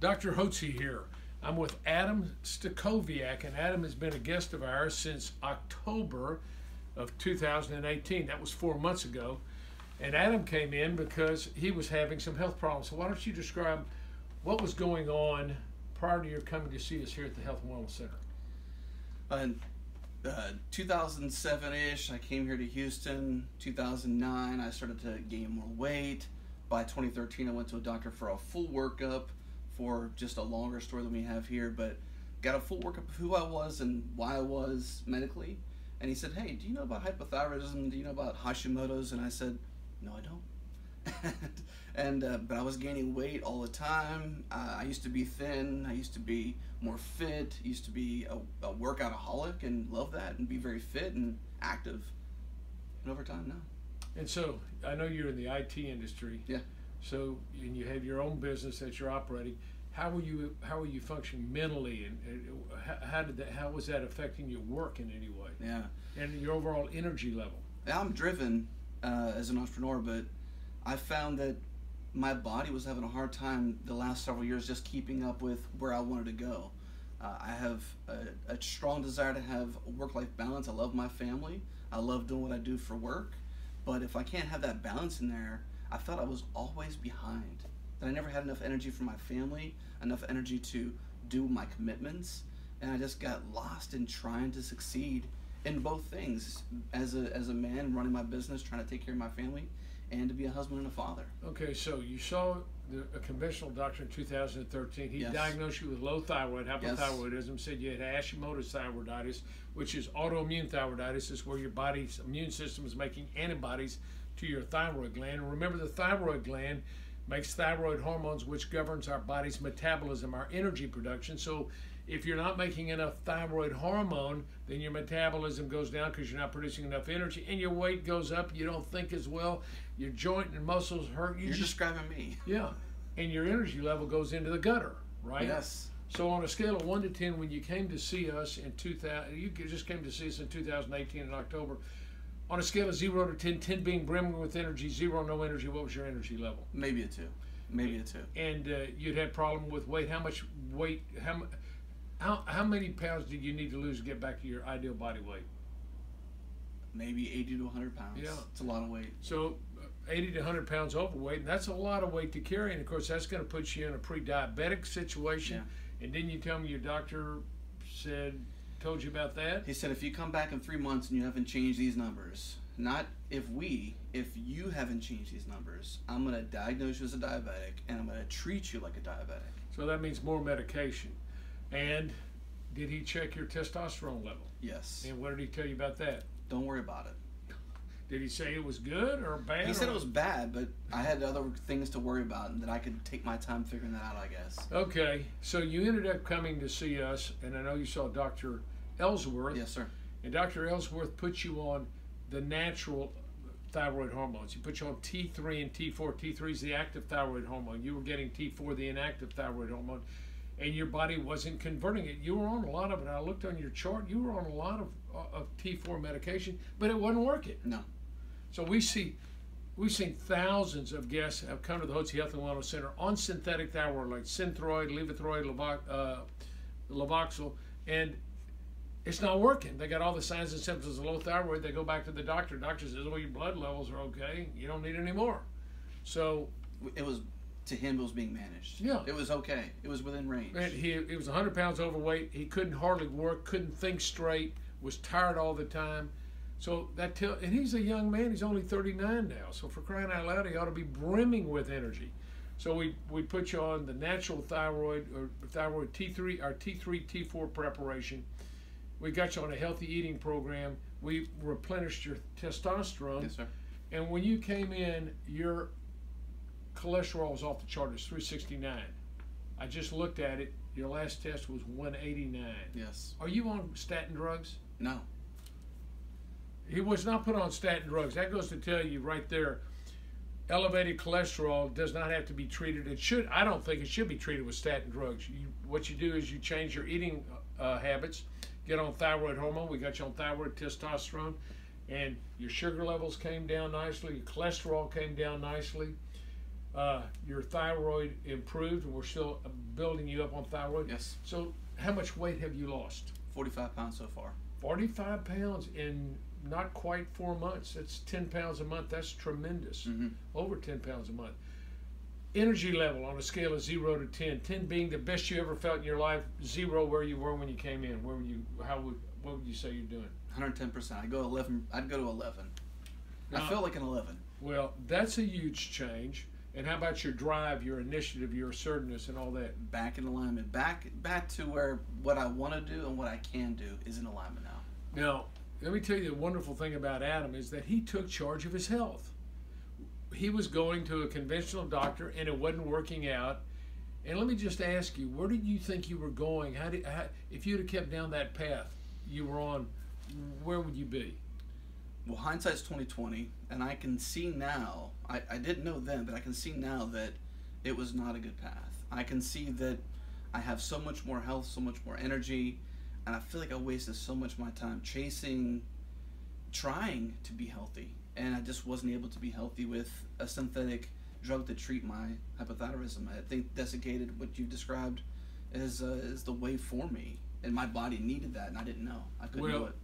Dr. Hotze here. I'm with Adam Stacoviak, and Adam has been a guest of ours since October of 2018. That was 4 months ago. And Adam came in because he was having some health problems. So why don't you describe what was going on prior to your coming to see us here at the Health and Wellness Center? 2007-ish, I came here to Houston. 2009, I started to gain more weight. By 2013, I went to a doctor for a full workup, for just a longer story than we have here, but got a full workup of who I was and why I was medically. And he said, hey, do you know about hypothyroidism? Do you know about Hashimoto's? And I said, no, I don't. But I was gaining weight all the time. I used to be thin. I used to be more fit. Used to be a workoutaholic and love that and be very fit and active. And over time now. And so I know you're in the IT industry. Yeah. So, and you have your own business that you're operating. How were you functioning mentally, and how was that affecting your work in any way? Yeah. And your overall energy level? I'm driven as an entrepreneur, but I found that my body was having a hard time the last several years just keeping up with where I wanted to go. I have a strong desire to have a work-life balance. I love my family. I love doing what I do for work. But if I can't have that balance in there, I felt I was always behind. That I never had enough energy for my family, enough energy to do my commitments, and I just got lost in trying to succeed in both things, as a man running my business, trying to take care of my family, and to be a husband and a father. Okay, so you saw a conventional doctor in 2013. He Yes. diagnosed you with low thyroid, hypothyroidism, Yes. said you had Hashimoto's thyroiditis, which is autoimmune thyroiditis. It's where your body's immune system is making antibodies to your thyroid gland. And remember, the thyroid gland makes thyroid hormones, which governs our body's metabolism, our energy production. So if you're not making enough thyroid hormone, then your metabolism goes down because you're not producing enough energy, and your weight goes up. You don't think as well. Your joint and muscles hurt. You're describing me. Yeah, and your energy level goes into the gutter, right? Yes. So on a scale of 1 to 10, when you came to see us in 2000, you just came to see us in 2018 in October. On a scale of 0 to 10, 10 being brimming with energy, 0 no energy, what was your energy level? Maybe a 2. Maybe a 2. And you'd had problem with weight. How much weight? How many pounds did you need to lose to get back to your ideal body weight? Maybe 80 to 100 pounds. Yeah. It's a lot of weight. So 80 to 100 pounds overweight, and that's a lot of weight to carry. And of course, that's going to put you in a pre-diabetic situation. Yeah. And didn't you tell me your doctor told you about that? He said, if you come back in 3 months and you haven't changed these numbers, not if you haven't changed these numbers, I'm going to diagnose you as a diabetic, and I'm going to treat you like a diabetic. So that means more medication. And did he check your testosterone level? Yes. And what did he tell you about that? Don't worry about it. Did he say it was good or bad? He said it was bad, but I had other things to worry about, and that I could take my time figuring that out, I guess. Okay, so you ended up coming to see us, and I know you saw Dr. Ellsworth. Yes, sir. And Dr. Ellsworth put you on the natural thyroid hormones. He put you on T3 and T4. T3 is the active thyroid hormone. You were getting T4, the inactive thyroid hormone, and your body wasn't converting it. You were on a lot of it. I looked on your chart. You were on a lot of T4 medication, but it wasn't working. No. So we've seen thousands of guests have come to the Hotze Health and Wellness Center on synthetic thyroid like Synthroid, Levothyroid, Levoxyl, and it's not working. They got all the signs and symptoms of low thyroid. They go back to the doctor. Doctor says, well, your blood levels are okay. You don't need any more. So it was, to him, it was being managed. Yeah. It was okay. It was within range. And he was 100 pounds overweight. He couldn't hardly work, couldn't think straight, was tired all the time. So and he's a young man. He's only 39 now. So for crying out loud, he ought to be brimming with energy. So we put you on the natural thyroid T3, our T3, T4 preparation. We got you on a healthy eating program. We replenished your testosterone. Yes, sir. And when you came in, your cholesterol was off the chart. It's 369. I just looked at it. Your last test was 189. Yes. Are you on statin drugs? No. He was not put on statin drugs. That goes to tell you right there, elevated cholesterol does not have to be treated. I don't think it should be treated with statin drugs. What you do is you change your eating habits, get on thyroid hormone. We got you on thyroid testosterone, and your sugar levels came down nicely. Your cholesterol came down nicely. Your thyroid improved, and we're still building you up on thyroid. Yes. So how much weight have you lost? 45 pounds so far. 45 pounds in not quite 4 months. That's 10 pounds a month. That's tremendous. Over 10 pounds a month. Energy level on a scale of 0 to 10. 10 being the best you ever felt in your life. 0 where you were when you came in. Where were you? What would you say you're doing? 110%. I'd go 11. I'd go to 11. Now, I feel like an 11. Well, that's a huge change. And how about your drive, your initiative, your assertiveness, and all that? Back in alignment. Back to where what I want to do and what I can do is in alignment now. Now, let me tell you the wonderful thing about Adam is that he took charge of his health. He was going to a conventional doctor and it wasn't working out. And let me just ask you, where did you think you were going? If you'd have kept down that path you were on, where would you be? Well, hindsight's 20/20, and I can see now. I didn't know then, but I can see now that it was not a good path. I can see that I have so much more health, so much more energy, and I feel like I wasted so much of my time trying to be healthy, and I just wasn't able to be healthy with a synthetic drug to treat my hypothyroidism. I think desiccated, what you described, is the way for me, and my body needed that, and I didn't know. I couldn't do it.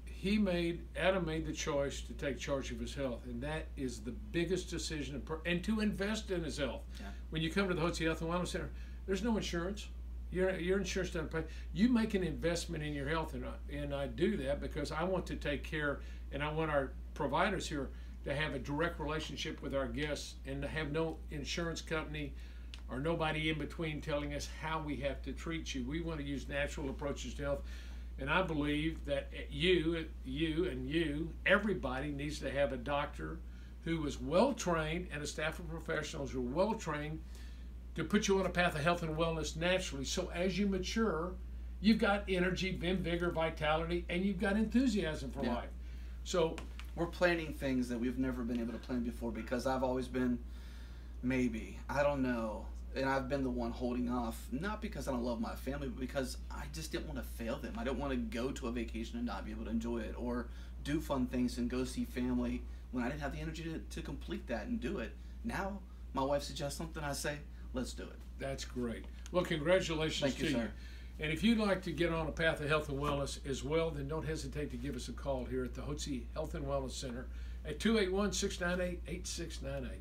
Adam made the choice to take charge of his health, and that is the biggest decision, and to invest in his health. Yeah. When you come to the Hotze Health and Wellness Center, there's no insurance. Your insurance doesn't pay. You make an investment in your health, and I do that because I want to take care, and I want our providers here to have a direct relationship with our guests and to have no insurance company or nobody in between telling us how we have to treat you. We want to use natural approaches to health. And I believe that everybody needs to have a doctor who is well-trained and a staff of professionals who are well-trained to put you on a path of health and wellness naturally. So as you mature, you've got energy, vigor, vitality, and you've got enthusiasm for life. So we're planning things that we've never been able to plan before because I've always been, I don't know. And I've been the one holding off, not because I don't love my family, but because I just didn't want to fail them. I don't want to go to a vacation and not be able to enjoy it, or do fun things and go see family when I didn't have the energy to complete that and do it. Now, my wife suggests something, I say, let's do it. That's great. Well, congratulations to you. And if you'd like to get on a path of health and wellness as well, then don't hesitate to give us a call here at the Hotze Health and Wellness Center at 281-698-8698.